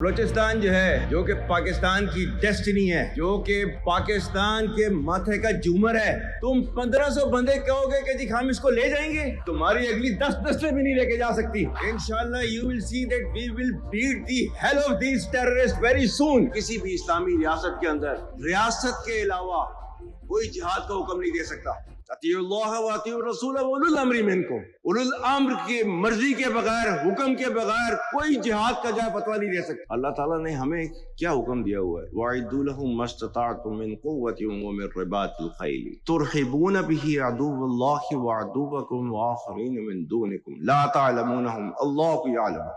बलूचिस्तान जो है, जो कि पाकिस्तान की डेस्टिनी है, जो कि पाकिस्तान के माथे का झूमर है, तुम 1500 बंदे कहोगे कि जी हम इसको ले जाएंगे, तुम्हारी अगली 10 दस्तें भी नहीं लेके जा सकती। इंशाल्लाह you will see that we will beat the hell of these terrorist very soon. किसी भी इस्लामी रियासत के अंदर रियासत के अलावा कोई जिहाद का हुक्म नहीं दे सकता। उलुल अम्र की मर्जी के बगैर, हुक्म के बगैर कोई जिहाद का जाए फतवा नहीं दे सकता। अल्लाह ताला ने हमें क्या हुक्म दिया हुआ है, वअइदू लहुम मस्तताअतुम मिन कुव्वतिन व मिन रिबातिल खैल तुरहिबून बिही अदुव्वल्लाहि व अदुव्वकुम व आखरीन मिन दूनिकुम ला तअलमूनहुम अल्लाहु यअलम।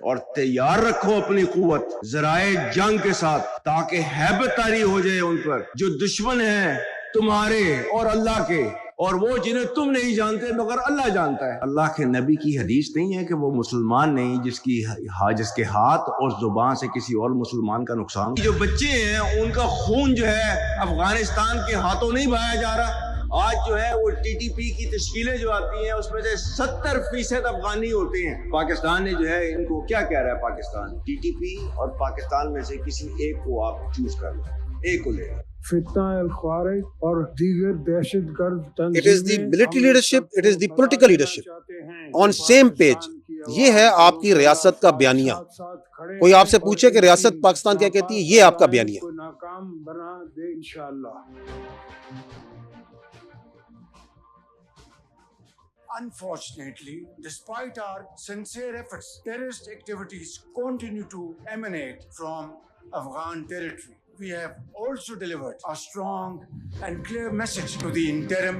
और तैयार रखो अपनी कुव्वत ज़राए जंग के साथ, ताकि हैबत तारी हो जाए उन पर जो दुश्मन है तुम्हारे और अल्लाह के, और वो जिन्हें तुम नहीं जानते मगर अल्लाह जानता है। अल्लाह के नबी की हदीस नहीं है कि वो मुसलमान नहीं जिसके हाथ और जुबान से किसी और मुसलमान का नुकसान। जो बच्चे हैं उनका खून जो है अफगानिस्तान के हाथों नहीं बहाया जा रहा। आज जो है वो टीटीपी की तश्कीलें जो आती हैं उसमें से 70% अफगानी होते हैं। पाकिस्तान ने जो है इनको क्या कह रहा है, पाकिस्तान टीटीपी और पाकिस्तान में से किसी एक को आप चूज कर लो, एक को ले। और दीगर दहशतगर्द, it is the military leadership, it is the political leadership on same page। ये है आपकी रियासत का बयानिया। कोई आपसे पूछे कि रियासत पाकिस्तान क्या कहती है, ये आपका बयानिया। नाकाम बना दे इंशाअल्लाह। Unfortunately, despite our sincere efforts, terrorist activities continue to emanate from Afghan territory. We have also delivered a strong and clear message to the interim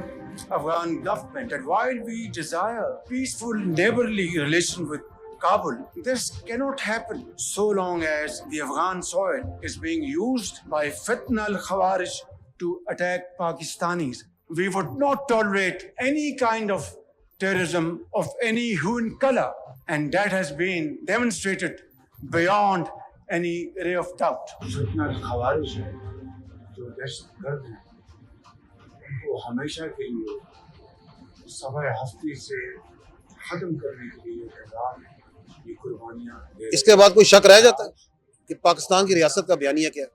Afghan government that while we desire peaceful neighborly relations with Kabul, this cannot happen so long as the Afghan soil is being used by Fitna al-Khawarij to attack Pakistanis. We would not tolerate any kind of terrorism of any hue and color, and that has been demonstrated beyond any ray of doubt. फितना खवारिश है, जो दहशतगर्द हैं, उनको हमेशा के लिए सवाए हस्ती से खत्म करने के लिए ये कुर्बानियाँ। इसके बाद कोई शक रह जाता है कि पाकिस्तान की रियासत का बयानिया क्या है?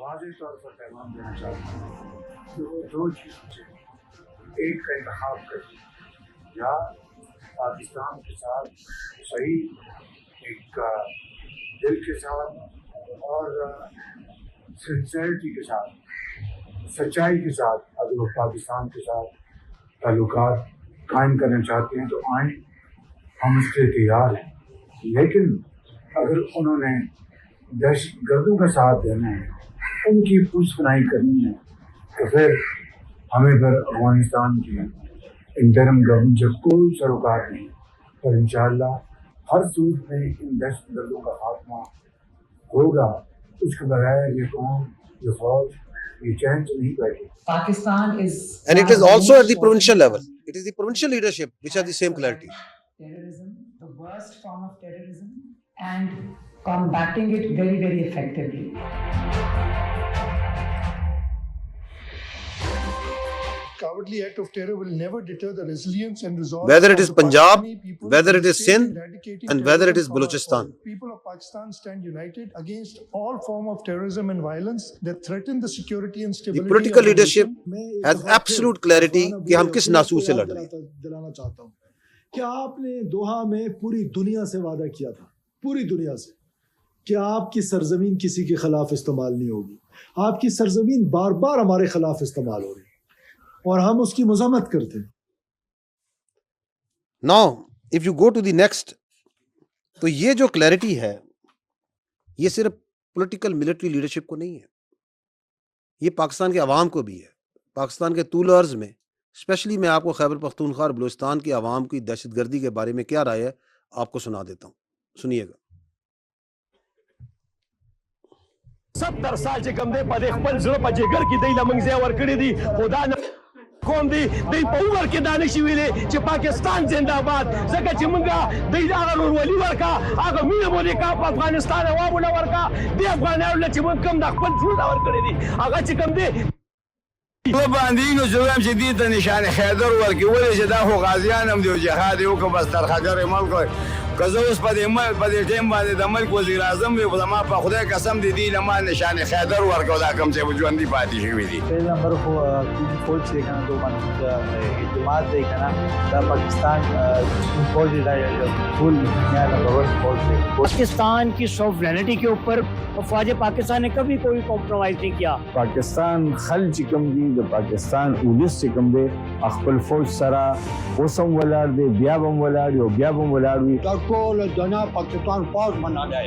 वाज़ेह तौर पर पैगाम देना चाहता हूँ कि वो दो चीज़ों से एक का इंतखाब करें, या पाकिस्तान के साथ सही एक दिल के साथ और सिंसेरिटी के साथ, सच्चाई के साथ अगर वो पाकिस्तान के साथ ताल्लुकात कायम करना चाहते हैं तो आए, हम उसके लिए तैयार हैं। लेकिन अगर उन्होंने दहशतगर्दों का साथ देना है, उनकी पुष्पनाई करनी है, तो फिर हमें फिर अफगानिस्तान की इंटरिम गवर्नमेंट से कोई सरोकार नहीं। पर इंशाअल्लाह हर सूरत में इन दहशतगर्दों का खात्मा होगा। उसके बगैर ये कौम, ये फौज, ये चैन से नहीं बैठे। Pakistan is, And it is also at the provincial level. It is the provincial leadership which has the same clarity. terrorism, the worst form of terrorism, and combating it very, very effectively. Cowardly act of terror will never deter the resilience and resolve. Whether it is of the Punjab, Pakistani people whether to it is stay Sindh, eradicating and whether it is terrorism from our Balochistan. soil. People of Pakistan stand united against all form of terrorism and violence that threaten the security and The stability. political of the leadership nation. has absolute clarity कि हम किस नासूर से लड़ रहे हैं। दिलाना चाहता हूँ कि आपने दोहा में पूरी दुनिया से वादा किया था, पूरी दुनिया से, कि आपकी सरजमीन किसी के खिलाफ इस्तेमाल नहीं होगी। आपकी सरजमीन बार बार हमारे खिलाफ इस्तेमाल हो रही और हम उसकी मजम्मत करते हैं। Now, if you go to the next, तो ये जो क्लैरिटी है, ये सिर्फ पॉलिटिकल मिलिट्री लीडरशिप को नहीं है, ये पाकिस्तान के अवाम को भी है। पाकिस्तान के तूल अर्ज में, स्पेशली मैं आपको खैबर पख्तूनख्वा और बलूचिस्तान की आवाम की दहशतगर्दी के बारे में क्या राय है आपको सुना देता हूँ, सुनिएगा। 70 साल से कम दे पदे खपल जरो पर जिगर की दैला मंगजे और कड़ी दी खुदा न कौन दी दई पउवर के दानिश विले कि पाकिस्तान जिंदाबाद जगह चिमंगा दई आगर वली वर्का आगर मीन बोले का अफगानिस्तान अवाम वर्का दे अफगान चिमन कम द खपल जुल और कड़ी दी आगर चिकम दे वो बांधीनो जुलम शदीद निशान हैदर वर्की वले जदा हो गाजियान हम जो जहाद यो को बस तरखगर अमल को कज़ोस पदे टेम बादे द मुल्क वज़ीर आज़म वे ज़मा په خدای قسم دي لما نشان خیدر ورکو دا کم چې ژوندۍ پاتې شوی دي پہلا نمبر فوج سے کنا دو باندې اعتماد دی کنا دا پاکستان فوج دی فل دنیا نمبر 1 فوج دی पाकिस्तान की सॉवरेनिटी के ऊपर फौज पाकिस्तान ने कभी कोई कॉम्प्रोमाइज नहीं किया पाकिस्तान खल चिकम दी द पाकिस्तान पुलिस चिकम दे خپل فوج سره اوسم ولر دی بیا بم ولر یو بیا بم ولر وی ټول دنا پاکستان فوج مناله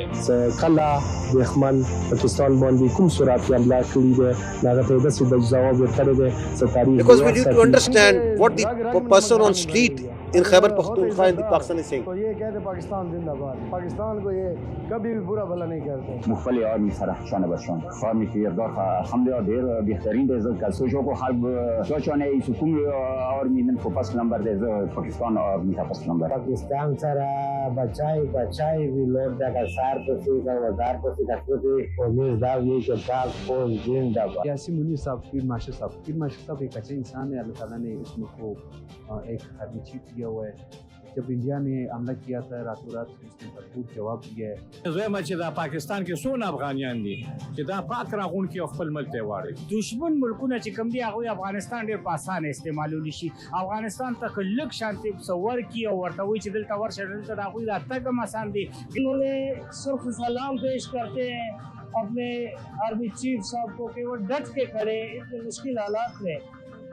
کله د خپل پاکستان باندې کوم صورت حمله کړی دی هغه ته د څه جواب ورکړی دی ستاري Because we need to understand what the person on street in Khyber Pakhtunkhwa in the Pakistan is saying. तो ये कहते पाकिस्तान जिंदाबाद पाकिस्तान को ये कभी भी बुरा भला नहीं करते مختلف آرمی سره شانه بشان خواهی که یادگار الحمدلله دیر بهترین دیزل که سوشو کو حرب شوشانه ای سکوم آرمی من کو پس نمبر دیزل پاکستان آرمی تا پس نمبر पाकिस्तान سره بچای وی لوټ دا سار پسې دا وزار پسې دا پسې امید دا وی چې پاک فوج زنده‌باد یاسین منیر صاحب پیر ماشا صاحب ایک اچھے انسان ہے اللہ تعالیٰ نے اس ملک کو ایک آرمی چیف دیا ہوا ہے جب انڈیا نے حملہ کیا تھا راتوں رات اس نے بھرپور جواب دیا ہے زویم چې دا پاکستان کې څونه افغانیان دي چې دا پاک راغون کې خپل ملک ته واړي دشمن ملکونه چې کم دي هغه افغانستان ډیر په اسانه استعمالول شي افغانستان ته لږ شانتي تصور کی او ورته وی چې دلته ورشه دلته دا خو دا تګ آسان دي انہوں صرف سلام پیش کرتے ہیں اپنے آرمی چیف صاحب کو کہ وہ ڈٹ کے کھڑے اتنے مشکل حالات میں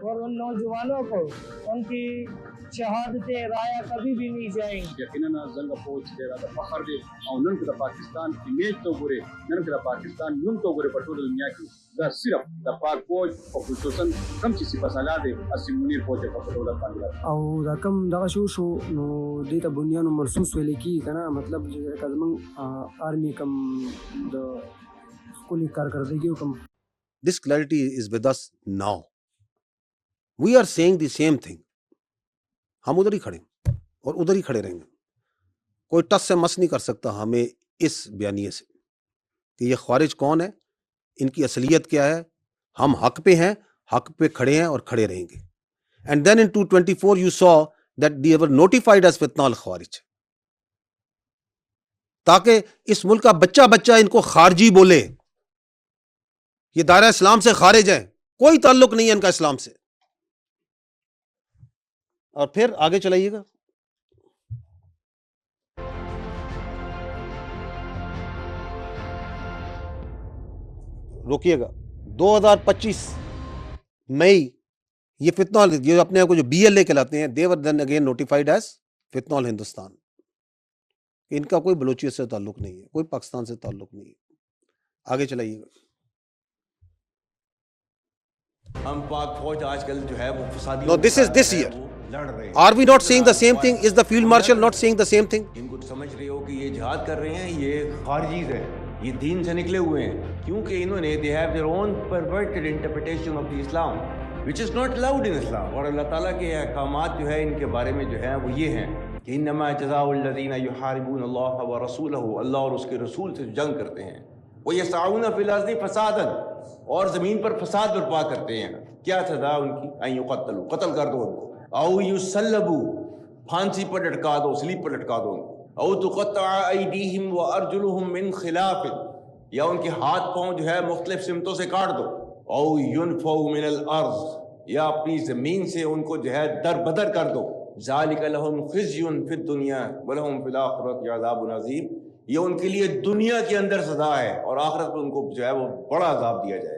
اور ان نوجوانوں کو ان کی شہادت رایا کبھی بھی نہیں جائیں یقینا زنګ فوج ډیر د فخر دی او نن د پاکستان امیج ته ګوري نن د پاکستان نوم ته ګوري په ټول دنیا کې دا صرف د پاک فوج او خصوصا کم چې صفه سالا دی اسیم منیر فوج په ټول باندې او دا کم دغه شو نو دې ته بنیانو مرسوس ویل کی کنه مطلب چې کزمن آرمی کم د کلی کارکردگی کم This clarity is with us now. We are saying the same thing. हम उधर ही खड़े और उधर ही खड़े रहेंगे. कोई टस से मस नहीं कर सकता हमें इस बयानिए से कि ये ख्वारिज कौन है, इनकी असलियत क्या है. हम हक पे हैं, हक पे खड़े हैं और खड़े रहेंगे. And then in 224 you saw that they were notified as fitna al-Khawarij. ताकि इस मुल्क का बच्चा बच्चा इनको खारजी बोले, ये दायरा इस्लाम से खारिज है, कोई ताल्लुक नहीं है इनका इस्लाम से. और फिर आगे चलाइएगा. रोकिएगा. 2025 मई ये फितनॉल, ये अपने आप को जो BLA कहलाते हैं, they were then again notified as फितनॉल हिंदुस्तान. इनका कोई बलूचियत से ताल्लुक नहीं है, कोई पाकिस्तान से ताल्लुक नहीं है. आगे चलाइएगा. हम पाक फौज आजकल जो है वो फसादी. No, this is this year. लड़ रहे हैं. Are we not saying the same thing? Is the field marshal not saying the same thing? इनको समझ रहे हो कि ये जिहाद कर रहे हैं, ये खारजीज हैं, ये दीन से निकले हुए हैं, क्योंकि इन्होंने they have their own perverted interpretation of the Islam, which is not allowed in Islam. और अल्लाह ताला के अहकामात जो है इनके बारे में जो है वो ये हैं कि इन्नमा जज़ाउल्लज़ीना युहारिबून अल्लाह व रसूलहू, अल्लाह और उसके रसूल से जंग करते हैं, वो यसअऊना फिल अर्ज़ि फसादन, और ज़मीन पर फसाद बर्पा करते हैं. क्या सज़ा उनकी? अन युक़त्तलू, कत्ल कर दो उनको, औ युसल्लबू, फांसी पर लटका दो, स्लीप पर लटका दो उनको, औ तुक़त्तअ अयदीहिम व अर्जुलुहुम मिन खिलाफ़, या उनके हाथ पाँव जो है मुख्तलिफ सिमतों से काट दो, औ युनफ़ऊ मिनल अर्ज़, या अपनी ज़मीन से उनको जो है दर बदर कर दो. ज़ालिका लहुम ख़िज़्युन फ़िद दुनिया व लहुम फ़िल आख़िरति अज़ाबुन अज़ीम. ये उनके लिए दुनिया के अंदर सज़ा है और आखिरत में उनको जो है वो बड़ा अज़ाब दिया जाए.